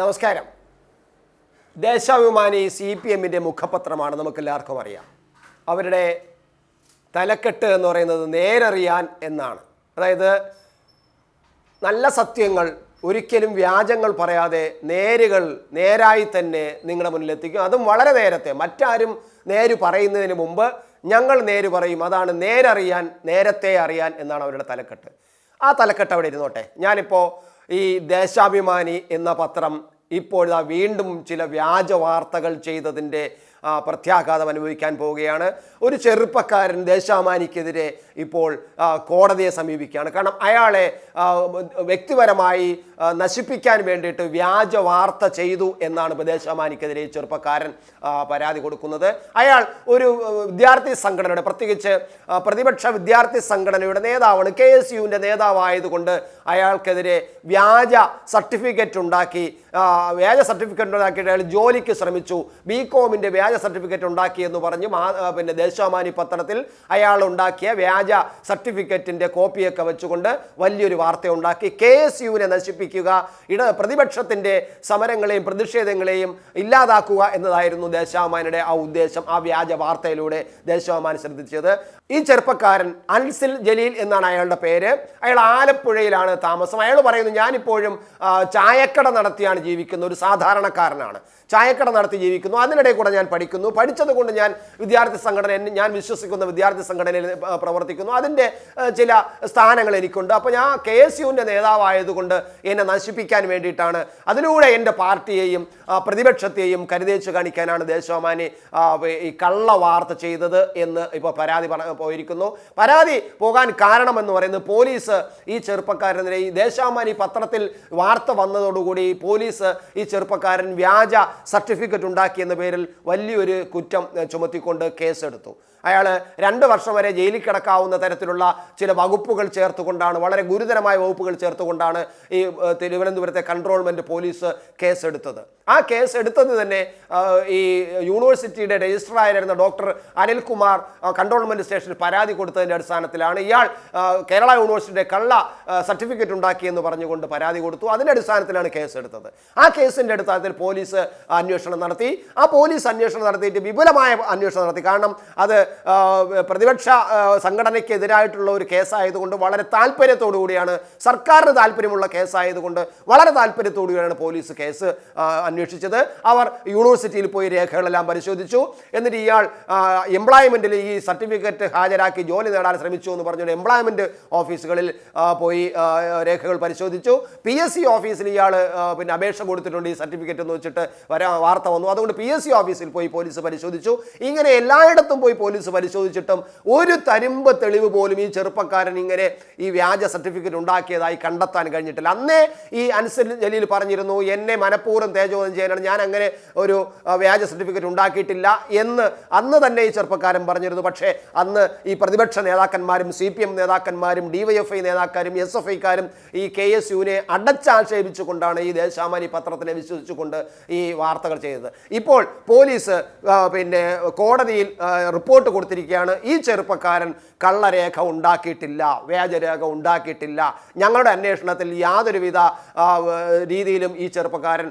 നമസ്കാരം. ദേശാഭിമാനി CPM-ൻ്റെ മുഖപത്രമാണ്, നമുക്കെല്ലാവർക്കും അറിയാം. അവരുടെ തലക്കെട്ട് എന്ന് പറയുന്നത് നേരറിയാൻ എന്നാണ്. അതായത് നല്ല സത്യങ്ങൾ ഒരിക്കലും വ്യാജങ്ങൾ പറയാതെ നേരായി തന്നെ നിങ്ങളുടെ മുന്നിലെത്തിക്കും. അതും വളരെ നേരത്തെ, മറ്റാരും നേര് പറയുന്നതിന് മുമ്പ് ഞങ്ങൾ നേര് പറയും. അതാണ് നേരറിയാൻ, നേരത്തെ അറിയാൻ എന്നാണ് അവരുടെ തലക്കെട്ട്. ആ തലക്കെട്ട് അവിടെ ഇരുന്നോട്ടെ. ഞാനിപ്പോൾ ഈ ദേശാഭിമാനി എന്ന പത്രം ഇപ്പോഴാ വീണ്ടും ചില വ്യാജ വാർത്തകൾ ചെയ്തതിൻ്റെ പ്രത്യാഘാതം അനുഭവിക്കാൻ പോവുകയാണ്. ഒരു ചെറുപ്പക്കാരൻ ദേശാഭിമാനിക്കെതിരെ ഇപ്പോൾ കോടതിയെ സമീപിക്കുകയാണ്. കാരണം അയാളെ വ്യക്തിപരമായി നശിപ്പിക്കാൻ വേണ്ടിയിട്ട് വ്യാജ വാർത്ത ചെയ്തു എന്നാണ് ദേശാഭിമാനിക്കെതിരെ ചെറുപ്പക്കാരൻ പരാതി കൊടുക്കുന്നത്. അയാൾ ഒരു വിദ്യാർത്ഥി സംഘടനയുടെ, പ്രത്യേകിച്ച് പ്രതിപക്ഷ വിദ്യാർത്ഥി സംഘടനയുടെ നേതാവാണ്. KSUവിൻ്റെ നേതാവായതുകൊണ്ട് അയാൾക്കെതിരെ വ്യാജ സർട്ടിഫിക്കറ്റ് ഉണ്ടാക്കിയിട്ട് അയാൾ ജോലിക്ക് ശ്രമിച്ചു. BCom-ൻ്റെ വ്യാജ സർട്ടിഫിക്കറ്റ് ഉണ്ടാക്കിയെന്ന് പറഞ്ഞ് പിന്നെ ദേശാഭിമാനി പത്രത്തിൽ അയാൾ ഉണ്ടാക്കിയ വ്യാജ സർട്ടിഫിക്കറ്റിൻ്റെ കോപ്പിയൊക്കെ വെച്ചുകൊണ്ട് വലിയൊരു വാർത്ത ഉണ്ടാക്കി. KSUവിനെ നശിപ്പിക്കുക, പ്രതിപക്ഷത്തിൻ്റെ സമരങ്ങളെയും പ്രതിഷേധങ്ങളെയും ഇല്ലാതാക്കുക എന്നതായിരുന്നു ദേശാഭിമാനിയുടെ ആ ഉദ്ദേശം. ആ വ്യാജ വാർത്തയിലൂടെ ദേശാഭിമാനി ശ്രദ്ധിച്ചത്. ഈ ചെറുപ്പക്കാരൻ അൻസിൽ ജലീൽ എന്നാണ് അയാളുടെ പേര്. അയാൾ ആലപ്പുഴയിലാണ് താമസം. അയാൾ പറയുന്നു, ഞാനിപ്പോഴും ചായക്കട നടത്തിയാണ് ജീവിക്കുന്നത്, ഒരു സാധാരണക്കാരനാണ്, ചായക്കട നടത്തി ജീവിക്കുന്നു. അതിനിടെ കൂടെ ഞാൻ പഠിച്ചത് കൊണ്ട് ഞാൻ ഞാൻ വിശ്വസിക്കുന്ന വിദ്യാർത്ഥി സംഘടനയിൽ പ്രവർത്തിക്കുന്നു. അതിൻ്റെ ചില സ്ഥാനങ്ങൾ എനിക്കുണ്ട്. അപ്പോൾ ഞാൻ KSUവിൻ്റെ നേതാവായതുകൊണ്ട് എന്നെ നശിപ്പിക്കാൻ വേണ്ടിയിട്ടാണ്, അതിലൂടെ എൻ്റെ പാർട്ടിയെയും പ്രതിപക്ഷത്തെയും കരുതേച്ച് കാണിക്കാനാണ് ദേശാഭിമാനി ഈ കള്ള വാർത്ത ചെയ്തത് എന്ന് ഇപ്പോൾ പരാതി പോയിരിക്കുന്നു. പരാതി പോകാൻ കാരണമെന്ന് പറയുന്നത് പോലീസ് ഈ ചെറുപ്പക്കാരനെതിരെ, ഈ ദേശാഭിമാനി പത്രത്തിൽ വാർത്ത വന്നതോടുകൂടി പോലീസ് ഈ ചെറുപ്പക്കാരൻ വ്യാജ സർട്ടിഫിക്കറ്റ് ഉണ്ടാക്കിയെന്ന പേരിൽ വലിയൊരു കുറ്റം ചുമത്തിക്കൊണ്ട് കേസെടുത്തു. അയാൾ 2 വർഷം വരെ ജയിലിൽ കിടക്കാവുന്ന തരത്തിലുള്ള ചില വകുപ്പുകൾ ചേർത്തുകൊണ്ടാണ്, വളരെ ഗുരുതരമായ വകുപ്പുകൾ ചേർത്തുകൊണ്ടാണ് ഈ തിരുവനന്തപുരത്തെ കൺട്രോൾമെൻറ്റ് പോലീസ് കേസെടുത്തത്. ആ കേസ് എടുത്തത് തന്നെ ഈ യൂണിവേഴ്സിറ്റിയുടെ രജിസ്ട്രാറായിരുന്ന ഡോക്ടർ അനിൽകുമാർ കൺട്രോൾമെൻറ്റ് സ്റ്റേഷനിൽ പരാതി കൊടുത്തതിൻ്റെ അടിസ്ഥാനത്തിലാണ്. ഇയാൾ കേരള യൂണിവേഴ്സിറ്റിയുടെ കള്ള സർട്ടിഫിക്കറ്റ് ഉണ്ടാക്കിയെന്ന് പറഞ്ഞുകൊണ്ട് പരാതി കൊടുത്തു. അതിൻ്റെ അടിസ്ഥാനത്തിലാണ് കേസെടുത്തത്. ആ കേസിൻ്റെ അടിസ്ഥാനത്തിൽ പോലീസ് അന്വേഷണം നടത്തി. ആ പോലീസ് അന്വേഷണം നടത്തിയിട്ട് വിപുലമായ അന്വേഷണം നടത്തി. കാരണം അത് പ്രതിപക്ഷ സംഘടനയ്ക്കെതിരായിട്ടുള്ള ഒരു കേസായതുകൊണ്ട് വളരെ താല്പര്യത്തോടു കൂടിയാണ്, സർക്കാരിന് താല്പര്യമുള്ള കേസായതുകൊണ്ട് വളരെ താല്പര്യത്തോടു കൂടിയാണ് പോലീസ് കേസ് അന്വേഷിച്ചത്. അവർ യൂണിവേഴ്സിറ്റിയിൽ പോയി രേഖകളെല്ലാം പരിശോധിച്ചു. എന്നിട്ട് ഇയാൾ എംപ്ലോയ്മെൻറ്റിൽ ഈ സർട്ടിഫിക്കറ്റ് ഹാജരാക്കി ജോലി നേടാൻ ശ്രമിച്ചു എന്ന് പറഞ്ഞുകൊണ്ട് എംപ്ലോയ്മെൻറ്റ് ഓഫീസുകളിൽ പോയി രേഖകൾ പരിശോധിച്ചു. PSC ഓഫീസിൽ ഇയാൾ പിന്നെ അപേക്ഷ കൊടുത്തിട്ടുണ്ട് ഈ സർട്ടിഫിക്കറ്റ് എന്ന് വെച്ചിട്ട് വാർത്ത വന്നു. അതുകൊണ്ട് PSC ഓഫീസിൽ പോയി പോലീസ് പരിശോധിച്ചു. ഇങ്ങനെ എല്ലായിടത്തും പോയി പോലീസ് പരിശോധിച്ചിട്ടും ഒരു തരിമ്പ് തെളിവ് പോലും ഈ ചെറുപ്പക്കാരൻ ഇങ്ങനെ ഈ വ്യാജ സർട്ടിഫിക്കറ്റ് ഉണ്ടാക്കിയതായി കണ്ടെത്താൻ കഴിഞ്ഞിട്ടില്ല. അന്നേ ഈ അൻസിൽ ജലീൽ പറഞ്ഞിരുന്നു, എന്നെ മനഃപൂർവ്വം തേജോധനം ചെയ്യാനാണ്, ഞാൻ അങ്ങനെ ഒരു വ്യാജ സർട്ടിഫിക്കറ്റ് ഉണ്ടാക്കിയിട്ടില്ല എന്ന് അന്ന് തന്നെ ഈ ചെറുപ്പക്കാരൻ പറഞ്ഞിരുന്നു. പക്ഷേ അന്ന് ഈ പ്രതിപക്ഷ നേതാക്കന്മാരും CPM നേതാക്കന്മാരും DYFI നേതാക്കാരും SFIക്കാരും ഈ KSUവിനെ അടച്ചാക്ഷേപിച്ചുകൊണ്ടാണ് ഈ ദേശാഭിമാനി പത്രത്തിനെ വിശ്വസിച്ചുകൊണ്ട് ഈ വാർത്തകൾ ചെയ്തത്. ഇപ്പോൾ പോലീസ് പിന്നെ കോടതിയിൽ റിപ്പോർട്ട് കൊടുത്തിരിക്കുകയാണ്. ഈ ചെറുപ്പക്കാരൻ കള്ളരേഖ ഉണ്ടാക്കിയിട്ടില്ല, വ്യാജരേഖ ഉണ്ടാക്കിയിട്ടില്ല, ഞങ്ങളുടെ അന്വേഷണത്തിൽ യാതൊരുവിധ രീതിയിലും ഈ ചെറുപ്പക്കാരൻ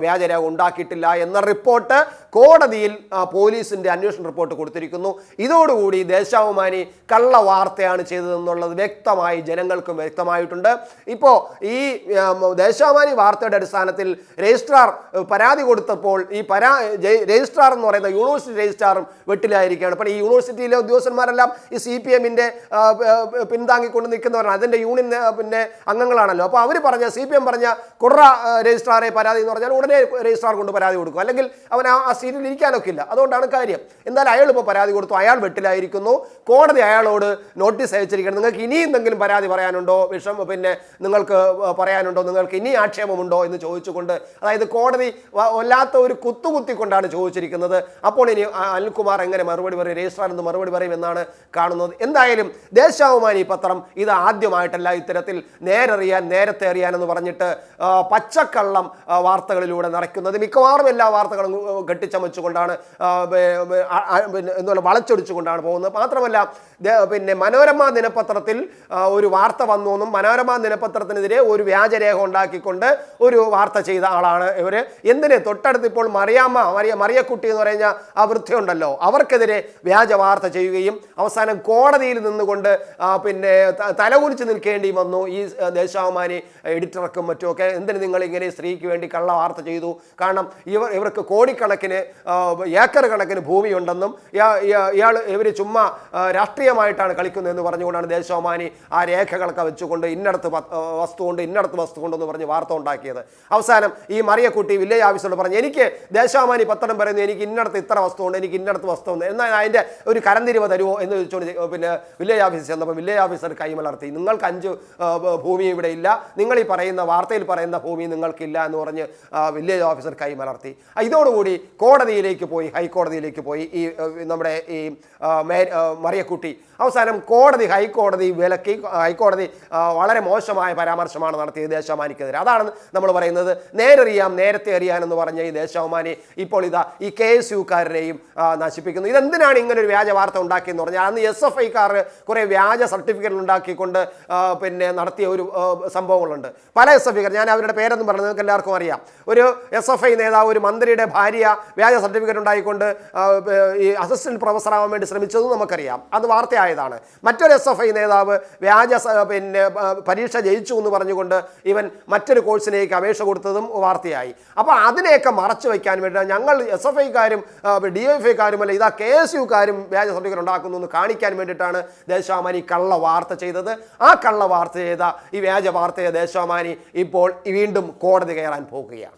വ്യാജരേഖ ഉണ്ടാക്കിയിട്ടില്ല എന്ന റിപ്പോർട്ട് കോടതിയിൽ പോലീസിൻ്റെ അന്വേഷണ റിപ്പോർട്ട് കൊടുത്തിരിക്കുന്നു. ഇതോടുകൂടി ദേശാഭിമാനി കള്ള വാർത്തയാണ് ചെയ്തതെന്നുള്ളത് വ്യക്തമായി ജനങ്ങൾക്കും വ്യക്തമായിട്ടുണ്ട്. ഇപ്പോൾ ഈ ദേശാഭിമാനി വാർത്തയുടെ അടിസ്ഥാനത്തിൽ രജിസ്ട്രാർ പരാതി കൊടുത്തപ്പോൾ ഈ രജിസ്ട്രാർ എന്ന് പറയുന്ന യൂണിവേഴ്സിറ്റി രജിസ്ട്രാറും വെട്ടിലായിരിക്കുകയാണ്. അപ്പോൾ ഈ യൂണിവേഴ്സിറ്റിയിലെ ഉദ്യോഗസ്ഥന്മാരെല്ലാം ഈ CPM-ൻ്റെ പിന്താങ്ങിക്കൊണ്ട് നിൽക്കുന്നവരാണ്, അതിൻ്റെ യൂണിയൻ പിന്നെ അംഗങ്ങളാണല്ലോ. അപ്പോൾ അവർ പറഞ്ഞ CPM പറഞ്ഞ കുട്ര രജിസ്ട്രാറെ പരാതി എന്ന് പറഞ്ഞാൽ ഉടനെ രജിസ്ട്രാർ കൊണ്ട് പരാതി കൊടുക്കും, അല്ലെങ്കിൽ അവൻ ആ സീറ്റിൽ ഇരിക്കാനൊക്കെ ഇല്ല. അതുകൊണ്ടാണ് കാര്യം. എന്തായാലും അയാൾ ഇപ്പോൾ പരാതി കൊടുത്തു, അയാൾ വെട്ടിലായിരിക്കുന്നു. കോടതി അയാളോട് നോട്ടീസ് അയച്ചിരിക്കണം, നിങ്ങൾക്ക് ഇനി എന്തെങ്കിലും പരാതി പറയാനുണ്ടോ, പിന്നെ നിങ്ങൾക്ക് പറയാനുണ്ടോ, നിങ്ങൾക്ക് ഇനി ആക്ഷേപമുണ്ടോ എന്ന് ചോദിച്ചുകൊണ്ട്, അതായത് കോടതി വല്ലാത്ത ഒരു കുത്തുകൊണ്ടാണ് ചോദിച്ചിരിക്കുന്നത്. അപ്പോൾ ഇനി അനിൽകുമാർ എങ്ങനെ മറുപടി പറയും? രജിസ്ട്രാർ എന്ന് മറുപടി പറയുമെന്നാണ് കാണുന്നത്. എന്തായാലും ദേശാഭിമാനി പത്രം ഇത് ആദ്യമായിട്ടല്ല ഇത്തരത്തിൽ നേരത്തെ അറിയാൻ എന്ന് പറഞ്ഞിട്ട് പച്ചക്കള്ളം വാർത്തകളിലൂടെ നടക്കുന്നത്. മിക്കവാറും എല്ലാ വാർത്തകളും കെട്ടിച്ചമച്ചുകൊണ്ടാണ് എന്തുപോലെ വളച്ചൊടിച്ചുകൊണ്ടാണ് പോകുന്നത്. മാത്രമല്ല പിന്നെ മനോരമ ദിനപത്രത്തിൽ ഒരു വാർത്ത വന്നു എന്നും മനോരമ ദിനപത്രത്തിനെതിരെ ഒരു വ്യാജരേഖ ഉണ്ടാക്കിക്കൊണ്ട് ഒരു വാർത്ത ചെയ്ത ആളാണ് ഇവർ. എന്തിന് തൊട്ടടുത്ത് ഇപ്പോൾ മറിയക്കുട്ടി എന്ന് പറയുന്ന ആ വൃദ്ധയുണ്ടല്ലോ, അവർക്കെതിരെ വ്യാജ വാർത്ത ചെയ്യുകയും അവസാനം കോടതിയിൽ നിന്നുകൊണ്ട് പിന്നെ തലകുനിച്ച് നിൽക്കേണ്ടി വന്നു ഈ ദേശാഭിമാനി എഡിറ്റർക്കും മറ്റുമൊക്കെ. എന്തിന് നിങ്ങൾ ഇങ്ങനെ സ്ത്രീക്ക് വേണ്ടി കള്ള വാർത്ത ചെയ്തു? കാരണം ഇവർക്ക് കോടിക്കണക്കിന് ഏക്കർ കണക്കിന് ഭൂമിയുണ്ടെന്നും ഇവർ ചുമ്മാ രാഷ്ട്രീയമായിട്ടാണ് കളിക്കുന്നതെന്ന് പറഞ്ഞുകൊണ്ടാണ് ദേശാഭിമാനി ആ രേഖകളൊക്കെ വെച്ചുകൊണ്ട് ഇന്നടത്ത് വസ്തുകൊണ്ട് എന്ന് പറഞ്ഞ് വാർത്ത ഉണ്ടാക്കിയത്. അവസാനം ഈ മറിയക്കുട്ടി വില്ലേജ് ഓഫീസറോട് പറഞ്ഞു, എനിക്ക് ദേശാഭിമാനി പത്രം പറയുന്നു എനിക്ക് ഇന്നടത്ത് ഇത്ര വസ്തുണ്ട്, എനിക്ക് ഇന്നടത്ത് വസ്തുണ്ട്, എന്നാൽ അതിൻ്റെ ഒരു കരന്തിരിവ് തരുമോ എന്ന് ചോദിച്ചുകൊണ്ട് പിന്നെ വില്ലേജ് ഓഫീസർ ചെന്നപ്പോൾ വില്ലേജ് ഓഫീസർ കൈമലർത്തി, നിങ്ങൾക്ക് 5 ഭൂമി ഇവിടെ ഇല്ല, നിങ്ങൾ ഈ പറയുന്ന വാർത്തയിൽ പറയുന്ന ഭൂമി നിങ്ങൾക്കില്ല എന്ന് പറഞ്ഞ് വില്ലേജ് ഓഫീസർ കൈമലർത്തി. ഇതോടുകൂടി ഹൈക്കോടതിയിലേക്ക് പോയി ഈ നമ്മുടെ ഈ മറിയക്കുട്ടി. അവസാനം ഹൈക്കോടതി വിലക്കി. ഹൈക്കോടതി വളരെ മോശമായ പരാമർശമാണ് നടത്തിയത് ദേശാഭിമാനിക്കെതിരെ. അതാണ് നമ്മൾ പറയുന്നത് നേരത്തെ അറിയാൻ എന്ന് പറഞ്ഞ ഈ ദേശാഭിമാനി ഇപ്പോൾ ഇതാ ഈ KSUക്കാരനെയും നശിപ്പിക്കുന്നു. ഇതെന്തിനാണ് ഇങ്ങനെ ഒരു വ്യാജ വാർത്ത ഉണ്ടാക്കിയെന്ന് പറഞ്ഞാൽ, അന്ന് SFIക്കാർ കുറേ വ്യാജ സർട്ടിഫിക്കറ്റ് ഉണ്ടാക്കിക്കൊണ്ട് പിന്നെ നടത്തിയ ഒരു സംഭവങ്ങളുണ്ട്. പല SFIക്കാർ, ഞാൻ അവരുടെ പേരൊന്നും പറഞ്ഞത് നിങ്ങൾക്ക് എല്ലാവർക്കും അറിയാം. ഒരു SFI നേതാവ് ഒരു മന്ത്രിയുടെ ഭാര്യ വ്യാജ സർട്ടിഫിക്കറ്റ് ഉണ്ടാക്കിക്കൊണ്ട് ഈ അസിസ്റ്റന്റ് പ്രൊഫസർ ആവാൻ വേണ്ടി ശ്രമിച്ചതും നമുക്കറിയാം, അത് വാർത്തയായതാണ്. മറ്റൊരു SFI നേതാവ് വ്യാജ പിന്നെ പരീക്ഷ ജയിച്ചു എന്ന് പറഞ്ഞുകൊണ്ട് ഇവൻ മറ്റൊരു കോഴ്സിലേക്ക് അപേക്ഷ കൊടുത്തതും വാർത്തയായി. അപ്പോൾ അതിനെയൊക്കെ മറച്ചു വയ്ക്കാൻ വേണ്ടി ഞങ്ങൾ SFIക്കാരും DYFIക്കാരും അല്ല, ഇതാ KSUക്കാരും വ്യാജ സർട്ടിഫിക്കറ്റ് ഉണ്ടാക്കുന്നു എന്ന് കാണിക്കാൻ വേണ്ടിയിട്ടാണ് ദേശാഭിമാനി കള്ള വാർത്ത ചെയ്തത്. ആ കള്ള വാർത്ത ചെയ്ത ഈ വ്യാജ വാർത്തയെ ദേശാഭിമാനി ഇപ്പോൾ വീണ്ടും കോടതി കയറാൻ പോകുകയാണ്.